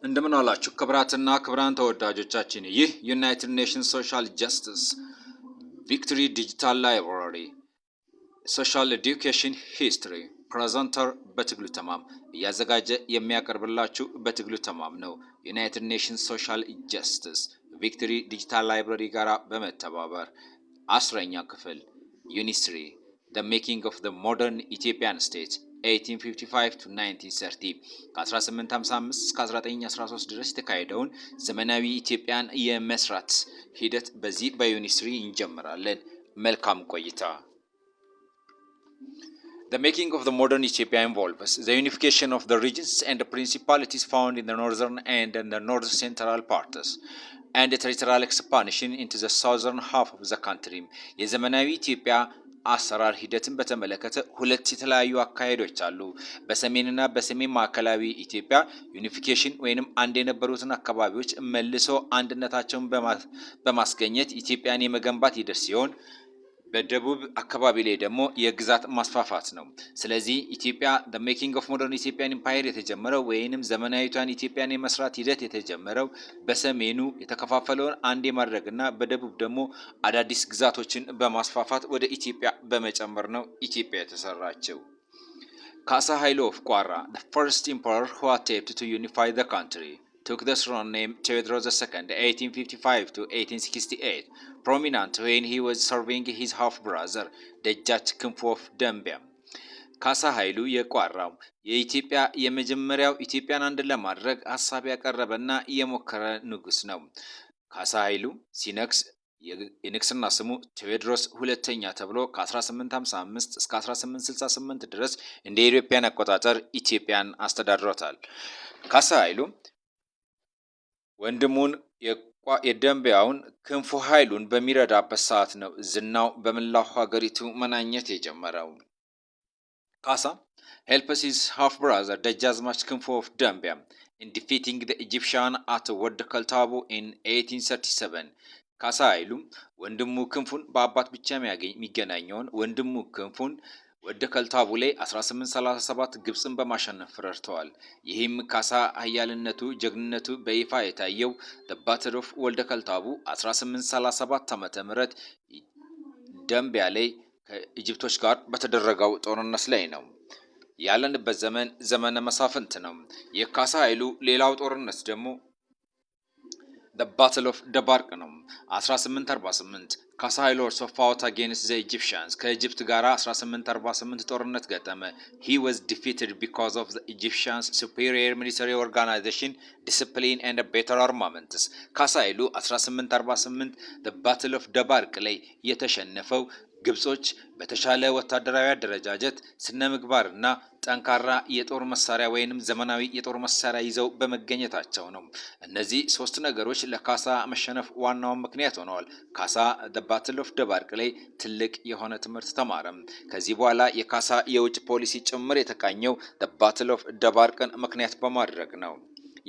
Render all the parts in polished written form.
እንደምን አላችሁ ክብራትና ክብራን ተወዳጆቻችን፣ ይህ ዩናይትድ ኔሽንስ ሶሻል ጀስቲስ ቪክቶሪ ዲጂታል ላይብራሪ ሶሻል ኤዱኬሽን ሂስትሪ ፕሬዘንተር በትግሉ ተማም እያዘጋጀ የሚያቀርብላችሁ በትግሉ ተማም ነው። ዩናይትድ ኔሽንስ ሶሻል ጀስቲስ ቪክቶሪ ዲጂታል ላይብራሪ ጋራ በመተባበር 10ኛ ክፍል ዩኒስትሪ The Making of the Modern Ethiopian State 1855 to 1930 ከ1855 እስከ 1913 ድረስ የተካሄደውን ዘመናዊ ኢትዮጵያን የመስራት ሂደት በዚህ በዩኒስትሪ እንጀምራለን። መልካም ቆይታ። The making of the modern Ethiopia involves the unification of the regions and the principalities found in the northern and in the north central parts and the territorial expansion into the southern half of the country. የዘመናዊ ኢትዮጵያ አሰራር ሂደትን በተመለከተ ሁለት የተለያዩ አካሄዶች አሉ። በሰሜንና በሰሜን ማዕከላዊ ኢትዮጵያ ዩኒፊኬሽን ወይንም አንድ የነበሩትን አካባቢዎች መልሶ አንድነታቸውን በማስገኘት ኢትዮጵያን የመገንባት ሂደት ሲሆን በደቡብ አካባቢ ላይ ደግሞ የግዛት ማስፋፋት ነው። ስለዚህ ኢትዮጵያ the making of modern Ethiopian empire የተጀመረው ወይንም ዘመናዊቷን ኢትዮጵያን የመስራት ሂደት የተጀመረው በሰሜኑ የተከፋፈለውን አንድ የማድረግና በደቡብ ደግሞ አዳዲስ ግዛቶችን በማስፋፋት ወደ ኢትዮጵያ በመጨመር ነው ኢትዮጵያ የተሰራችው። ካሳ ኃይሉ ኦፍ ቋራ the first emperor who attempted to unify the country took the throne name Theodros II 1855 to 1868, prominent when he was serving his half-brother, ደጃች ክንፉ of ደንቢያ። ካሳ ኃይሉ የቋራው የኢትዮጵያ የመጀመሪያው ኢትዮጵያን አንድ ለማድረግ ሐሳብ ያቀረበና የሞከረ ንጉስ ነው። ካሳ ኃይሉ ሲነግስ የንግስና ስሙ ቴዎድሮስ ሁለተኛ ተብሎ ከ1855 እስከ 1868 ድረስ እንደ ኢትዮጵያን አቆጣጠር ኢትዮጵያን አስተዳድሮታል። ካሳ ኃይሉ ወንድሙን የደንቢያውን ክንፉ ኃይሉን በሚረዳበት ሰዓት ነው ዝናው በመላው ሀገሪቱ መናኘት የጀመረው። ካሳ helps his half brother ደጃዝማች ክንፉ of ደንቢያ in defeating the Egyptian at ወደ ከልታቦ in 1837። ካሳ ኃይሉ ወንድሙ ክንፉን በአባት ብቻ የሚገናኘውን ወንድሙ ክንፉን ወደ ከልታቡ ላይ 1837 ግብጽን በማሸነፍ ረድተዋል። ይህም ካሳ ኃያልነቱ ጀግንነቱ በይፋ የታየው the Battle of ወልደ ከልታቡ 1837 ዓመተ ምህረት ደንቢያ ላይ ከኢጅፕቶች ጋር በተደረገው ጦርነት ላይ ነው። ያለንበት ዘመን ዘመነ መሳፍንት ነው። የካሳ ኃይሉ ሌላው ጦርነት ደግሞ the Battle of ደባርቅ ነው 1848። ካሳ ኃይሉ also fought against the Egyptians ከኢጅፕት ጋር 1848 ጦርነት ገጠመ። He was defeated because of the Egyptians superior military organization, discipline and better armaments። ካሳ ኃይሉ 1848 the Battle of ደባርቅ ላይ የተሸነፈው ግብጾች በተሻለ ወታደራዊ አደረጃጀት ስነ ምግባርና ጠንካራ የጦር መሳሪያ ወይንም ዘመናዊ የጦር መሳሪያ ይዘው በመገኘታቸው ነው። እነዚህ ሶስት ነገሮች ለካሳ መሸነፍ ዋናው ምክንያት ሆነዋል። ካሳ the Battle of ደባርቅ ላይ ትልቅ የሆነ ትምህርት ተማረ። ከዚህ በኋላ የካሳ የውጭ ፖሊሲ ጭምር የተቃኘው the Battle of ደባርቅን ምክንያት በማድረግ ነው።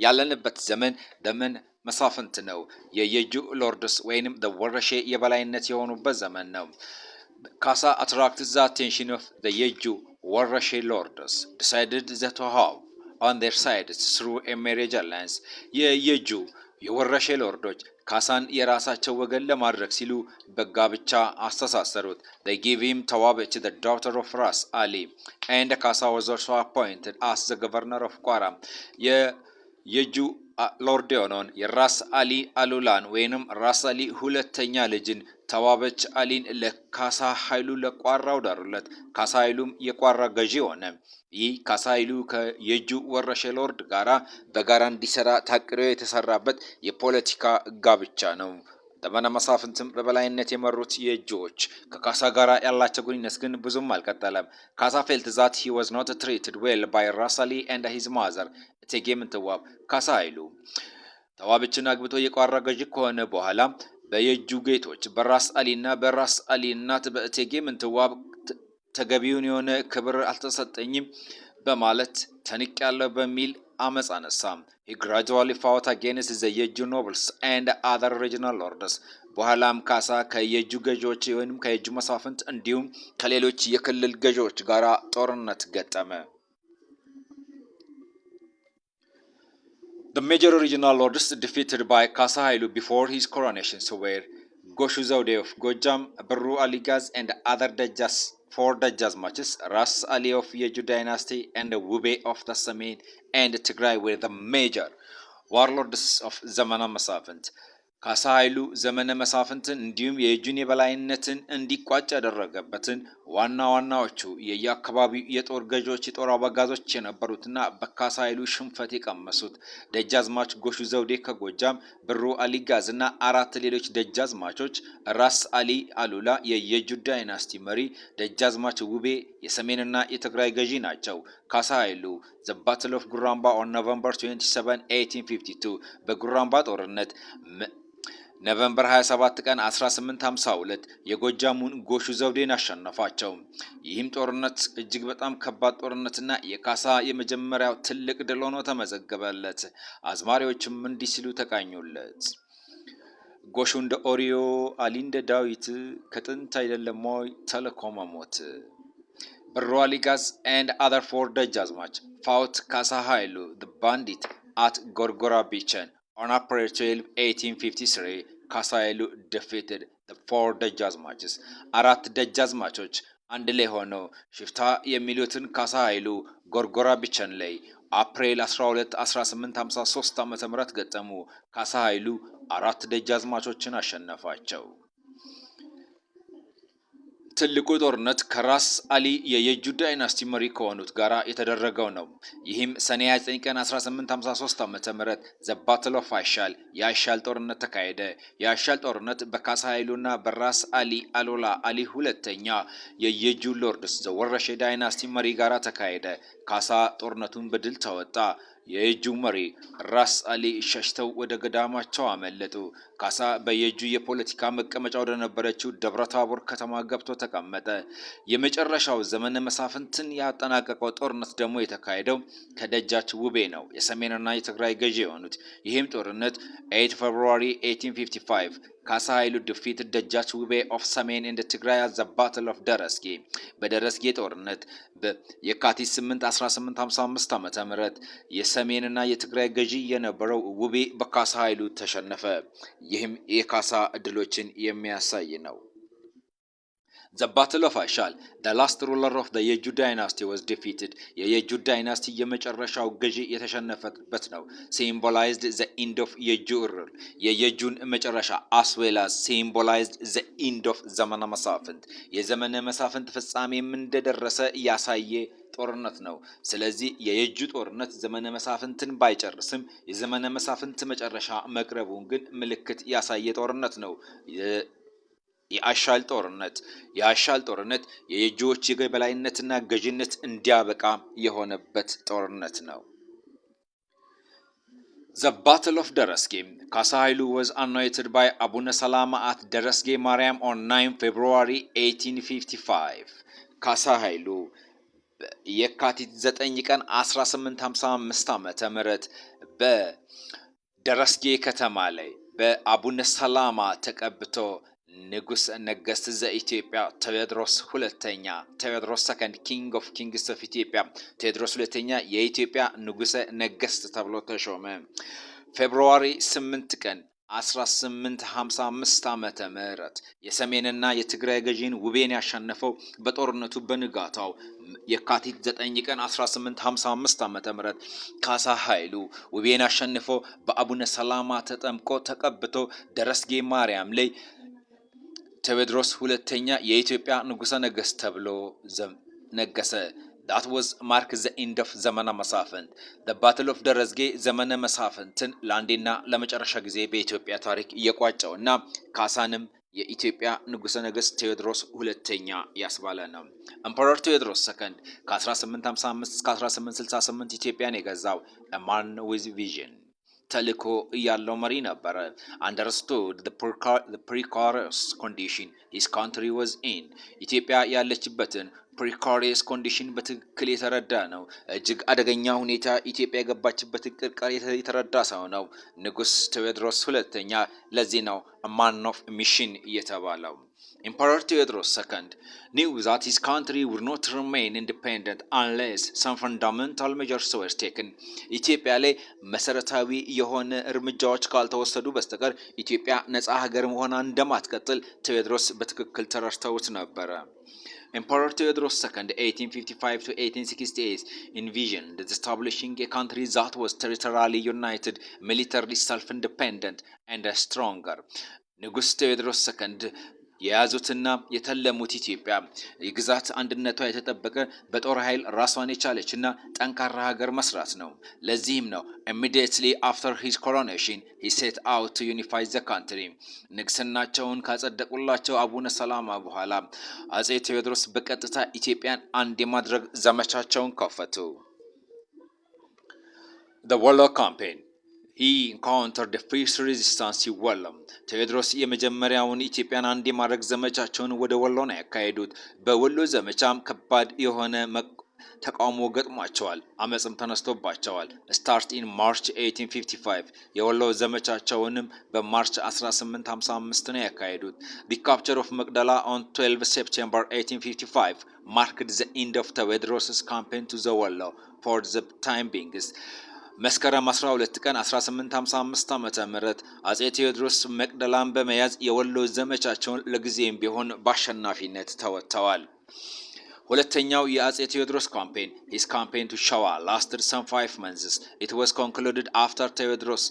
ያለንበት ዘመን መሳፍንት ነው። የየጁ ሎርድስ ወይንም the ወረሼ የበላይነት የሆኑበት ዘመን ነው። Kasa attracted the attention of the Yeju Warashe lords, decided that to have on their side through a marriage alliance. የየጁ የወረሼ ሎርዶች ካሳን የራሳቸው ወገን ለማድረግ ሲሉ በጋብቻ አስተሳሰሩት። They gave him ተዋበች the daughter of Ras Ali, and Kasa was also appointed as the governor of Kwara. የየጁ ሎርድ የሆነውን የራስ አሊ አሉላን ወይንም ራስ አሊ ሁለተኛ ልጅን ተዋበች አሊን ለካሳ ኃይሉ ለቋራው ዳሩለት። ካሳ ኃይሉም የቋራ ገዢ ሆነ። ይህ ካሳ ኃይሉ ከየጁ ወረሼ ሎርድ ጋራ በጋራ እንዲሰራ ታቅዶ የተሰራበት የፖለቲካ ጋብቻ ነው። ዘመነ መሳፍንትም በበላይነት የመሩት የጆች ከካሳ ጋራ ያላቸው ግንኙነት ግን ብዙም አልቀጠለም። ካሳ felt that he was not treated well by Ras Ali and his mother እቴጌ ምንትዋብ። ካሳ ኃይሉ ተዋበችን አግብቶ የቋራ ገዢ ከሆነ በኋላ በየጁ ጌቶች በራስ አሊና በራስ አሊ እናት በእቴጌ ምንትዋብ ተገቢውን የሆነ ክብር አልተሰጠኝም በማለት ተንቅያለሁ በሚል አመጽ አነሳ። He gradually fought against the Yeju nobles and other regional lords። በኋላም ካሳ ከየጁ ገዢዎች ወይንም ከየጁ መሳፍንት እንዲሁም ከሌሎች የክልል ገዢዎች ጋር ጦርነት ገጠመ። The major original lords defeated by Kasa Hailu before his coronation were Goshu Zaude of Gojam, Barru Aligaz, and other four Dajjazmaches, Ras Ali of Yeju dynasty, and Wube of the Samin and Tigray were the major warlords of Zamana Masafant. ካሳ ኃይሉ ዘመነ መሳፍንትን እንዲሁም የእጁን የበላይነትን እንዲቋጭ ያደረገበትን ዋና ዋናዎቹ የየአካባቢው የጦር ገዢዎች የጦር አበጋዞች የነበሩትና በካሳ ኃይሉ ሽንፈት የቀመሱት ደጃዝማች ጎሹ ዘውዴ ከጎጃም፣ ብሩ አሊ ጋዝና አራት ሌሎች ደጃዝማቾች፣ ራስ አሊ አሉላ የየጁ ዳይናስቲ መሪ፣ ደጃዝማች ውቤ የሰሜንና የትግራይ ገዢ ናቸው። ካሳ ኃይሉ The Battle of Guramba on November 27, 1852 በጉራምባ ጦርነት ኖቬምበር 27 ቀን 1852 የጎጃሙን ጎሹ ዘውዴን አሸነፋቸው። ይህም ጦርነት እጅግ በጣም ከባድ ጦርነትና የካሳ የመጀመሪያው ትልቅ ድል ሆኖ ተመዘገበለት። አዝማሪዎችም እንዲህ ሲሉ ተቃኙለት። ጎሹ እንደ ኦሪዮ አሊ እንደ ዳዊት ከጥንት አይደለም ወይ ተልኮ መሞት። ብሩ አሊጋዝ and other four ደጃዝማች fought Kasa Hailu the bandit at Gorgora Bichen on April 12, 1853. Kasa Hailu defeated the four ደጃዝማችስ አራት ደጃዝማቾች አንድ ላይ ሆነው ሽፍታ የሚሉትን ካሳ ኃይሉ ጎርጎራ ቢቸን ላይ አፕሪል 12 1853 ዓ.ም ገጠሙ። ካሳ ኃይሉ አራት ደጃዝማቾችን አሸነፋቸው። ትልቁ ጦርነት ከራስ አሊ የየጁ ዳይናስቲ መሪ ከሆኑት ጋራ የተደረገው ነው። ይህም ሰኔ 29 ቀን 1853 ዓ.ም ዘ ባትል ኦፍ አይሻል የአይሻል ጦርነት ተካሄደ። የአይሻል ጦርነት በካሳ ኃይሉና በራስ አሊ አሎላ አሊ ሁለተኛ የየጁ ሎርድስ ዘወረሸ ዳይናስቲ መሪ ጋራ ተካሄደ። ካሳ ጦርነቱን በድል ተወጣ። የየጁ መሪ ራስ አሊ ሸሽተው ወደ ገዳማቸው አመለጡ። ካሳ በየጁ የፖለቲካ መቀመጫ ወደ ነበረችው ደብረታቦር ከተማ ገብቶ ተቀመጠ። የመጨረሻው ዘመነ መሳፍንትን ያጠናቀቀው ጦርነት ደግሞ የተካሄደው ከደጃች ውቤ ነው፣ የሰሜንና የትግራይ ገዢ የሆኑት። ይህም ጦርነት 8 ፌብሩዋሪ 1855 ካሳ ኃይሉ defeated ደጃች ውቤ of ሰሜን in the Tigray at the Battle of ደረስጌ። በደረስጌ ጦርነት የካቲት 8 1855 ዓ.ም የሰሜንና የትግራይ ገዢ የነበረው ውቤ በካሳ ኃይሉ ተሸነፈ። ይህም የካሳ እድሎችን የሚያሳይ ነው። The Battle of Aishal, the last ruler of the Yeju dynasty was defeated. የየጁ ዳይናስቲ የመጨረሻው ገዢ የተሸነፈበት ነው። Symbolized the end of Yeju rule. የየጁን መጨረሻ as well as symbolized the end of ዘመነ መሳፍንት። የዘመነ መሳፍንት ፍጻሜም እንደደረሰ ያሳየ ጦርነት ነው። ስለዚህ የየጁ ጦርነት ዘመነ መሳፍንትን ባይጨርስም የዘመነ መሳፍንት መጨረሻ መቅረቡን ግን ምልክት ያሳየ ጦርነት ነው። የአሻል ጦርነት የየጁዎች የበላይነትና ገዥነት እንዲያበቃ የሆነበት ጦርነት ነው። The Battle of Daraske. Kasa Hailu was anointed by Abuna Salama at Daraske Mariam on 9 February 1855. ካሳ ኃይሉ የካቲት 9 ቀን 1855 ዓ.ም በደረስጌ ከተማ ላይ በአቡነ ሰላማ ተቀብቶ ንጉስ ነገስት ዘኢትዮጵያ ቴዎድሮስ ሁለተኛ ቴዎድሮስ ሰከንድ ኪንግ ኦፍ ኪንግስ ኦፍ ኢትዮጵያ ቴዎድሮስ ሁለተኛ የኢትዮጵያ ንጉሰ ነገስት ተብሎ ተሾመ። ፌብሩዋሪ 8 ቀን 1855 ዓመተ ምህረት የሰሜንና የትግራይ ገዢን ውቤን ያሸነፈው በጦርነቱ በንጋታው የካቲት 9 ቀን 1855 ዓመተ ምህረት ካሳ ኃይሉ ውቤን አሸንፎ በአቡነ ሰላማ ተጠምቆ ተቀብቶ ደረስጌ ማርያም ላይ ቴዎድሮስ ሁለተኛ የኢትዮጵያ ንጉሰ ነገስት ተብሎ ነገሰ። That was mark the end of ዘመነ መሳፍንት። The Battle of ደረስጌ ዘመነ መሳፍንትን ለአንዴና ለመጨረሻ ጊዜ በኢትዮጵያ ታሪክ እየቋጨውና ካሳንም የኢትዮጵያ ንጉሰ ነገስት ቴዎድሮስ ሁለተኛ ያስባለ ነው። Emperor ቴዎድሮስ ሰከንድ ከ1855 እስከ 1868 ኢትዮጵያን የገዛው a man with vision ተልኮ ያለው መሪ ነበረ። Understood the precarious condition his country was in. ኢትዮጵያ ያለችበትን precarious condition በትክክል የተረዳ ነው። እጅግ አደገኛ ሁኔታ ኢትዮጵያ የገባችበትን ቅርቃር የተረዳ ሰው ነው ንጉስ ቴዎድሮስ ሁለተኛ። ለዚህ ነው a man of mission የተባለው። Emperor Theodorus II knew that his country would not remain independent unless some fundamental measures were taken. ኢትዮጵያ ላይ መሰረታዊ የሆነ እርምጃዎች ካልተወሰዱ በስተቀር ኢትዮጵያ ነጻ ሀገር መሆኗን እንደማትቀጥል ቴዎድሮስ በትክክል ተረድተውት ነበረ። Emperor Theodorus II, 1855 to 1868, envisioned establishing a country that was territorially united, militarily self-independent, and stronger. ንጉሥ ቴዎድሮስ ሰከንድ የያዙትና የተለሙት ኢትዮጵያ የግዛት አንድነቷ የተጠበቀ በጦር ኃይል ራሷን የቻለችና ጠንካራ ሀገር መስራት ነው። ለዚህም ነው immediately after his coronation he set out to unify the country. ንግስናቸውን ካጸደቁላቸው አቡነ ሰላማ በኋላ አጼ ቴዎድሮስ በቀጥታ ኢትዮጵያን አንድ የማድረግ ዘመቻቸውን ከፈቱ። The Wallo Campaign. He encountered the fierce resistance in Wallo. ቴዎድሮስ የመጀመሪያውን ኢትዮጵያን አንድ የማድረግ ዘመቻቸውን ወደ ወሎ ነው ያካሄዱት። በወሎ ዘመቻም ከባድ የሆነ ተቃውሞ ገጥሟቸዋል። አመጽም ተነስቶባቸዋል። ስታርት ኢን ማርች 1855 የወሎ ዘመቻቸውንም በማርች 1855 ነው ያካሄዱት። The capture of Magdala on 12 September 1855 marked the end of Theodoros's campaign to the Wallo for the time being. መስከረም 12 ቀን 1855 ዓመተ ምህረት አጼ ቴዎድሮስ መቅደላን በመያዝ የወሎ ዘመቻቸውን ለጊዜም ቢሆን በአሸናፊነት ተወጥተዋል። ሁለተኛው የአጼ ቴዎድሮስ ካምፔን his campaign to Shawa lasted some 5 months. It was concluded after Theodorus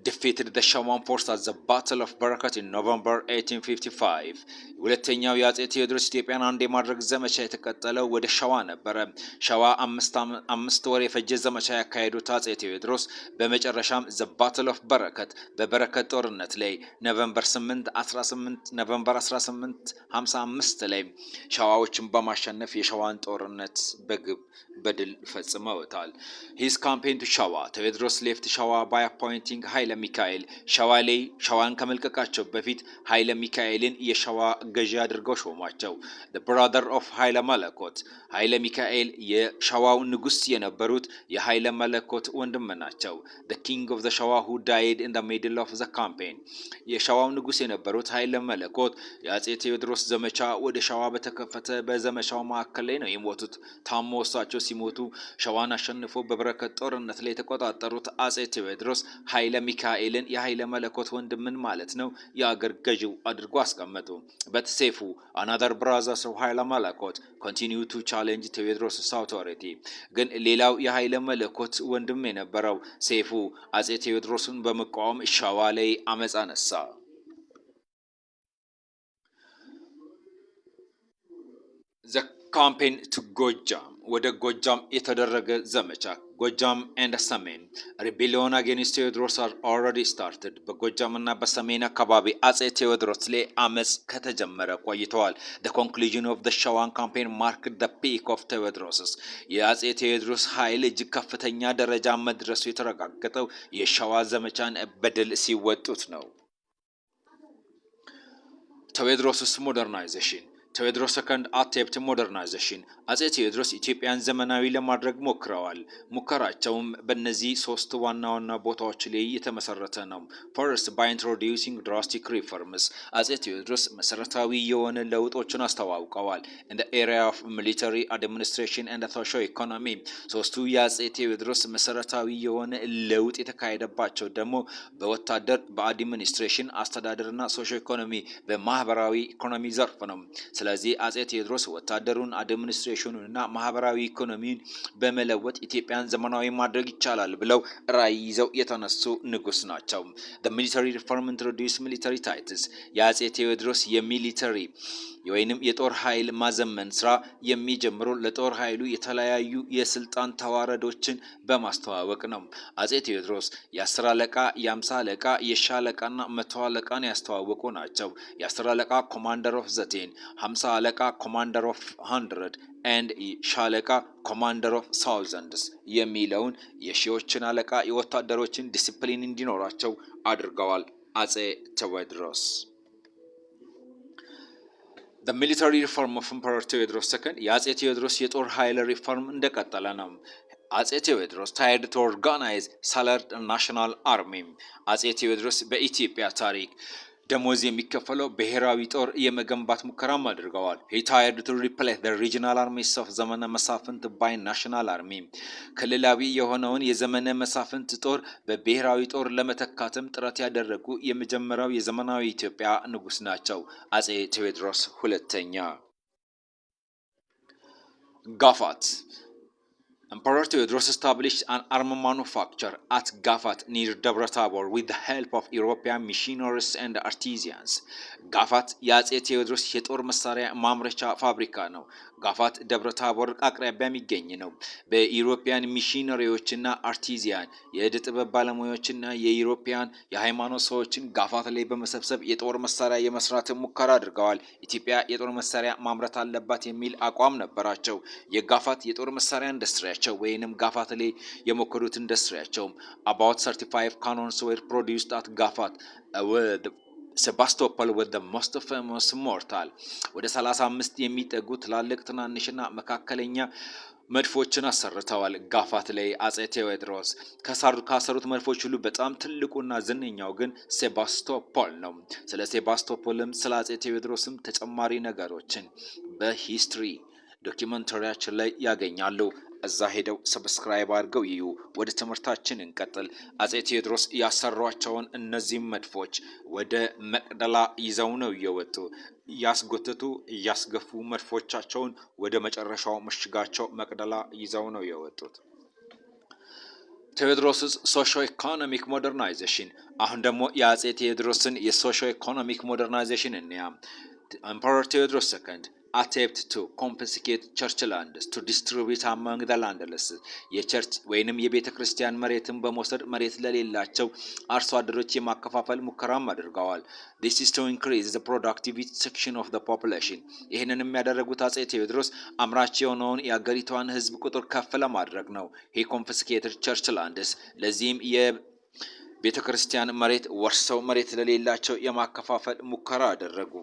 defeated the Shawan force at the Battle of Barakat in November 1855. ሁለተኛው የአጼ ቴዎድሮስ ኢትዮጵያን አንድ የማድረግ ዘመቻ የተቀጠለው ወደ ሸዋ ነበረ። ሸዋ አምስት ወር የፈጀ ዘመቻ ያካሄዱት አጼ ቴዎድሮስ በመጨረሻም the Battle of በረከት በበረከት ጦርነት ላይ ኖቬምበር 1855 ላይ ሸዋዎችን በማሸነፍ የሸዋን ጦርነት በድል ፈጽመውታል። His campaign to Shawa, ቴዎድሮስ left Shawa by appointing ኃይለ ሚካኤል ሸዋ ላይ ሸዋን ከመልቀቃቸው በፊት ኃይለ ሚካኤልን የሸዋ ገዢ አድርገው ሾሟቸው። the brother of ኃይለ መለኮት ኃይለ ሚካኤል የሸዋው ንጉስ የነበሩት የኃይለ መለኮት ወንድም ናቸው። the king of the Shawa who died in the middle of the campaign የሸዋው ንጉስ የነበሩት ኃይለ መለኮት የአጼ ቴዎድሮስ ዘመቻ ወደ ሸዋ በተከፈተ በዘመቻው ማዕከል ላይ ነው የሞቱት። ታሞ እሳቸው ሲሞቱ ሸዋን አሸንፎ በበረከት ጦርነት ላይ የተቆጣጠሩት አጼ ቴዎድሮስ ኃይለ ሚካኤልን የኃይለ መለኮት ወንድምን ማለት ነው የአገር ገዢው አድርጎ አስቀመጡ። but ሰይፉ another brother of ኃይለ መለኮት continue to challenge Theodorus' authority. ግን ሌላው የኃይለ መለኮት ወንድም የነበረው ሰይፉ አጼ ቴዎድሮስን በመቃወም ሸዋ ላይ አመጽ አነሳ። the campaign to ጎጃም ወደ ጎጃም የተደረገ ዘመቻ ጎጃም and ሰሜን rebellion against Theodorus are already started. በጎጃምና በሰሜን አካባቢ አጼ ቴዎድሮስ ላይ አመጽ ከተጀመረ ቆይተዋል። the conclusion of the Shawan campaign marked the peak of Theodorus. የአጼ ቴዎድሮስ ኃይል እጅግ ከፍተኛ ደረጃ መድረሱ የተረጋገጠው የሸዋ ዘመቻን በድል ሲወጡት ነው። Theodorus modernization ቴዎድሮስ ሰከንድ አቴምፕት ሞደርናይዜሽን አጼ ቴዎድሮስ ኢትዮጵያን ዘመናዊ ለማድረግ ሞክረዋል። ሙከራቸውም በእነዚህ ሶስት ዋና ዋና ቦታዎች ላይ የተመሰረተ ነው። ፈርስት by introducing drastic reforms አጼ ቴዎድሮስ መሰረታዊ የሆነ ለውጦችን አስተዋውቀዋል። in the area of military administration and social economy ሶስቱ የአጼ ቴዎድሮስ መሰረታዊ የሆነ ለውጥ የተካሄደባቸው ደግሞ በወታደር በአድሚኒስትሬሽን አስተዳደርና ሶሻል ኢኮኖሚ በማህበራዊ ኢኮኖሚ ዘርፍ ነው። ስለዚህ አጼ ቴዎድሮስ ወታደሩን አድሚኒስትሬሽኑንና ማህበራዊ ኢኮኖሚን በመለወጥ ኢትዮጵያን ዘመናዊ ማድረግ ይቻላል ብለው ራዕይ ይዘው የተነሱ ንጉስ ናቸው። the military reform introduced military titles የአጼ ቴዎድሮስ የሚሊተሪ ወይንም የጦር ኃይል ማዘመን ስራ የሚጀምሩ ለጦር ኃይሉ የተለያዩ የስልጣን ተዋረዶችን በማስተዋወቅ ነው። አጼ ቴዎድሮስ የ10 አለቃ የ50 አለቃ የሻለቃና መቶ አለቃን ያስተዋወቁ ናቸው። የ10 አለቃ ኮማንደር ኦፍ ዘቴን 50 አለቃ ኮማንደር ኦፍ 100 and ሻለቃ ኮማንደር ኦፍ thousands የሚለውን የሺዎችን አለቃ የወታደሮችን ዲሲፕሊን እንዲኖራቸው አድርገዋል አጼ ቴዎድሮስ። the military reform of Emperor Theodorus II የአጼ ቴዎድሮስ የጦር ኃይል ሪፎርም እንደቀጠለ ነው። አጼ ቴዎድሮስ tried to organize salaried national army አጼ ቴዎድሮስ በኢትዮጵያ ታሪክ ደሞዝ የሚከፈለው ብሔራዊ ጦር የመገንባት ሙከራም አድርገዋል። he tried to replace the regional armies of ዘመነ መሳፍንት by national army ክልላዊ የሆነውን የዘመነ መሳፍንት ጦር በብሔራዊ ጦር ለመተካትም ጥረት ያደረጉ የመጀመሪያው የዘመናዊ ኢትዮጵያ ንጉስ ናቸው አጼ ቴዎድሮስ ሁለተኛ። ጋፋት Emperor Theodorus established an arms manufacture at Gafat near Debre Tabor with the help of European missionaries and artisans. ጋፋት የአጼ ቴዎድሮስ የጦር መሳሪያ ማምረቻ ፋብሪካ ነው። ጋፋት ደብረ ታቦር አቅራቢያ የሚገኝ ነው። በኢሮፒያን ሚሽነሪዎችና አርቲዚያን የእደ ጥበብ ባለሙያዎችና የኢሮፒያን የሃይማኖት ሰዎችን ጋፋት ላይ በመሰብሰብ የጦር መሳሪያ የመስራት ሙከራ አድርገዋል። ኢትዮጵያ የጦር መሳሪያ ማምረት አለባት የሚል አቋም ነበራቸው። የጋፋት የጦር መሳሪያ ኢንዱስትሪ ወይንም ጋፋት ላይ የሞከሩት ኢንዱስትሪያቸው about 35 cannons were produced at Gafat with Sebastopol with the most famous mortal ወደ 35 የሚጠጉ ትላልቅ ትናንሽና መካከለኛ መድፎችን አሰርተዋል። ጋፋት ላይ አጼ ቴዎድሮስ ካሰሩት መድፎች ሁሉ በጣም ትልቁና ዝነኛው ግን ሴባስቶፖል ነው። ስለ ሴባስቶፖልም ስለ አጼ ቴዎድሮስም ተጨማሪ ነገሮችን በሂስትሪ ዶክመንተሪያችን ላይ ያገኛሉ። እዛ ሄደው ሰብስክራይብ አድርገው ይዩ። ወደ ትምህርታችን እንቀጥል። አጼ ቴዎድሮስ ያሰሯቸውን እነዚህ መድፎች ወደ መቅደላ ይዘው ነው እየወጡ ያስጎተቱ ያስገፉ መድፎቻቸውን ወደ መጨረሻው ምሽጋቸው መቅደላ ይዘው ነው የወጡት። ቴዎድሮስስ ሶሾ ኢኮኖሚክ ሞደርናይዜሽን አሁን ደግሞ የአጼ ቴዎድሮስን የሶሾ ኢኮኖሚክ ሞደርናይዜሽን እንያ Emperor Theodorus II attempt to confiscate church lands to distribute among the landless የቸርች ወይንም የቤተ ክርስቲያን መሬትን በመውሰድ መሬት ለሌላቸው አርሶ አደሮች የማከፋፈል ሙከራም አድርገዋል። This is to increase the productivity section of the population ይህንን የሚያደርጉት አጼ ቴዎድሮስ አምራች የሆነውን የአገሪቷን ህዝብ ቁጥር ከፍ ለማድረግ ነው። He confiscated church lands ለዚህም የቤተ ክርስቲያን መሬት ወርሰው መሬት ለሌላቸው የማከፋፈል ሙከራ አደረጉ።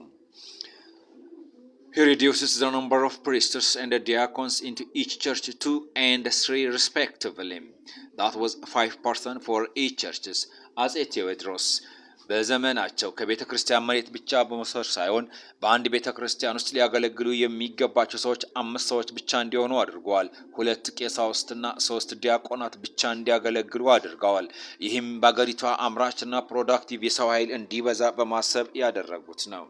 He reduces the number of priests and the diacons into each church 2 and 3 respectively. That was 5% for each churches. አጼ ቴዎድሮስ በዘመናቸው ከቤተ ክርስቲያን መሬት ብቻ በመውሰድ ሳይሆን በአንድ ቤተ ክርስቲያን ውስጥ ሊያገለግሉ የሚገባቸው ሰዎች 5 ሰዎች ብቻ እንዲሆኑ አድርገዋል። 2 ቀሳውስትና 3 ዲያቆናት ብቻ እንዲያገለግሉ አድርገዋል። ይህም በአገሪቷ አምራችና ፕሮዳክቲቭ የሰው ኃይል እንዲበዛ በማሰብ ያደረጉት ነው።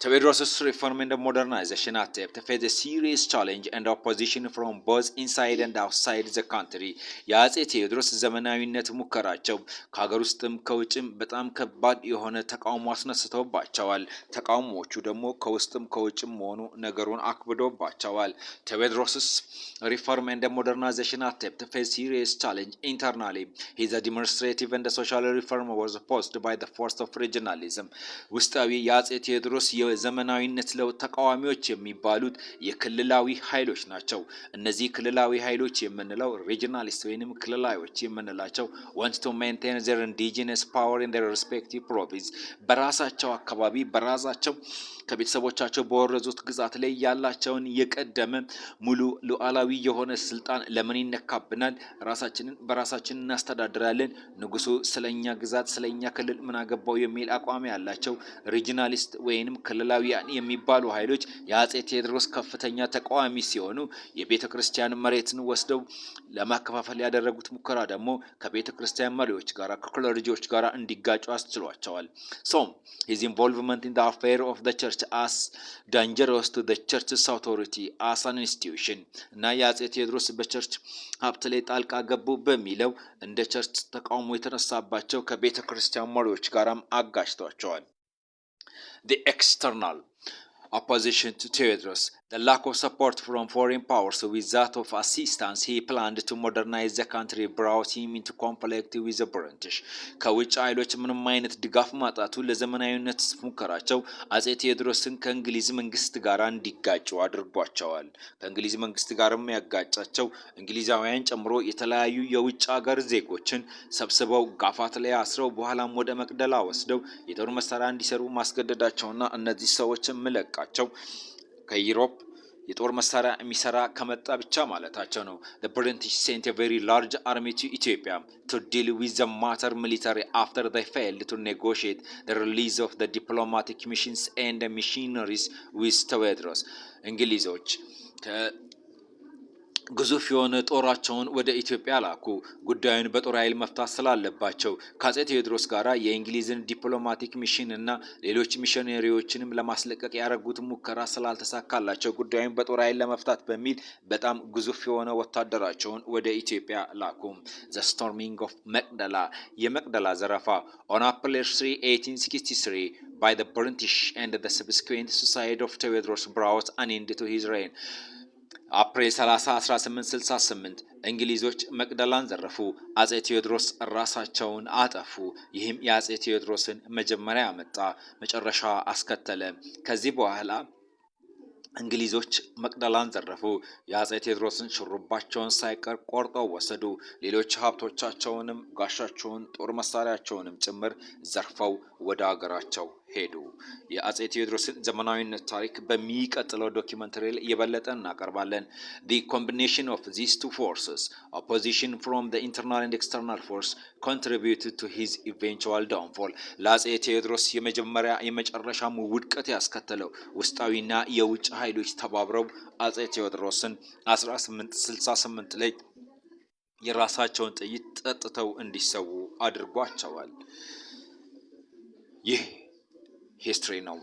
Theodorus' reform and modernization attempt faced a serious challenge and opposition from both inside and outside the country. የአጼ ቴዎድሮስ ዘመናዊነት ሙከራቸው ከሀገር ውስጥም ከውጭም በጣም ከባድ የሆነ ተቃውሞ አስነስተውባቸዋል። ተቃውሞዎቹ ደግሞ ከውስጥም ከውጭም መሆኑ ነገሩን አክብዶባቸዋል። Theodorus' reform and modernization attempt faced serious challenge internally. His administrative and social reform was opposed by the force of regionalism. ውስጣዊ የአጼ ቴዎድሮስ የዘመናዊነት ለውጥ ተቃዋሚዎች የሚባሉት የክልላዊ ኃይሎች ናቸው። እነዚህ ክልላዊ ኃይሎች የምንለው ሪጂናሊስት ወይንም ክልላዮች የምንላቸው want to maintain their indigenous power in their respective province በራሳቸው አካባቢ በራሳቸው ከቤተሰቦቻቸው በወረዙት ግዛት ላይ ያላቸውን የቀደመ ሙሉ ሉዓላዊ የሆነ ስልጣን ለምን ይነካብናል? ራሳችንን በራሳችን እናስተዳድራለን። ንጉሱ ስለኛ ግዛት ስለኛ ክልል ምን አገባው የሚል አቋም ያላቸው ሪጂናሊስት ወይንም ክልላዊያን የሚባሉ ኃይሎች የአጼ ቴዎድሮስ ከፍተኛ ተቃዋሚ ሲሆኑ የቤተክርስቲያን መሬትን ወስደው ለማከፋፈል ያደረጉት ሙከራ ደግሞ ከቤተክርስቲያን መሪዎች ጋር ከክለርጂዎች ጋር እንዲጋጩ አስችሏቸዋል። So his involvement in the affair of the church as dangerous to the church's authority as an institution እና የአጼ ቴዎድሮስ በቸርች ሀብት ላይ ጣልቃ ገቡ በሚለው እንደ ቸርች ተቃውሞ የተነሳባቸው ከቤተ ክርስቲያን መሪዎች ጋራም አጋጭቷቸዋል። The external opposition to Theodorus, the lack of support from foreign powers with that of assistance he planned to modernize the country brought him into conflict with the British. ከውጭ ኃይሎች ምንም አይነት ድጋፍ ማጣቱ ለዘመናዊነት ሙከራቸው አጼ ቴዎድሮስን ከእንግሊዝ መንግስት ጋር እንዲጋጩ አድርጓቸዋል። ከእንግሊዝ መንግስት ጋርም ያጋጫቸው እንግሊዛውያን ጨምሮ የተለያዩ የውጭ ሀገር ዜጎችን ሰብስበው ጋፋት ላይ አስረው በኋላም ወደ መቅደላ ወስደው የጦር መሳሪያ እንዲሰሩ ማስገደዳቸውና እነዚህ ሰዎች ምለቃቸው ከዩሮፕ የጦር መሳሪያ የሚሰራ ከመጣ ብቻ ማለታቸው ነው። The British sent a very large army to Ethiopia to deal with the matter military after they failed to negotiate the release of the diplomatic missions and the missionaries with Tewodros እንግሊዞች ግዙፍ የሆነ ጦራቸውን ወደ ኢትዮጵያ ላኩ። ጉዳዩን በጦር ኃይል መፍታት ስላለባቸው ከአጼ ቴዎድሮስ ጋር የእንግሊዝን ዲፕሎማቲክ ሚሽን እና ሌሎች ሚሽነሪዎችንም ለማስለቀቅ ያደረጉት ሙከራ ስላልተሳካላቸው ጉዳዩን በጦር ኃይል ለመፍታት በሚል በጣም ግዙፍ የሆነ ወታደራቸውን ወደ ኢትዮጵያ ላኩ። The storming of Magdala የመቅደላ ዘረፋ on April 3, 1863 by the British and the subsequent suicide of Tewodros brought an end to his reign. አፕሪል 30 1868 እንግሊዞች መቅደላን ዘረፉ። አጼ ቴዎድሮስ ራሳቸውን አጠፉ። ይህም የአጼ ቴዎድሮስን መጀመሪያ ያመጣ መጨረሻ አስከተለ። ከዚህ በኋላ እንግሊዞች መቅደላን ዘረፉ። የአጼ ቴዎድሮስን ሽሩባቸውን ሳይቀር ቆርጠው ወሰዱ። ሌሎች ሀብቶቻቸውንም ጋሻቸውን፣ ጦር መሳሪያቸውንም ጭምር ዘርፈው ወደ ሀገራቸው ሄዱ። የአጼ ቴዎድሮስን ዘመናዊነት ታሪክ በሚቀጥለው ዶክመንተሪ ላይ የበለጠ እናቀርባለን። The combination of these two forces, opposition from the internal and external force, contributed to his eventual downfall. ለአጼ ቴዎድሮስ የመጀመሪያ የመጨረሻም ውድቀት ያስከተለው ውስጣዊና የውጭ ኃይሎች ተባብረው አጼ ቴዎድሮስን 1868 ላይ የራሳቸውን ጥይት ጠጥተው እንዲሰዉ አድርጓቸዋል። ይህ ሂስትሪ ነው።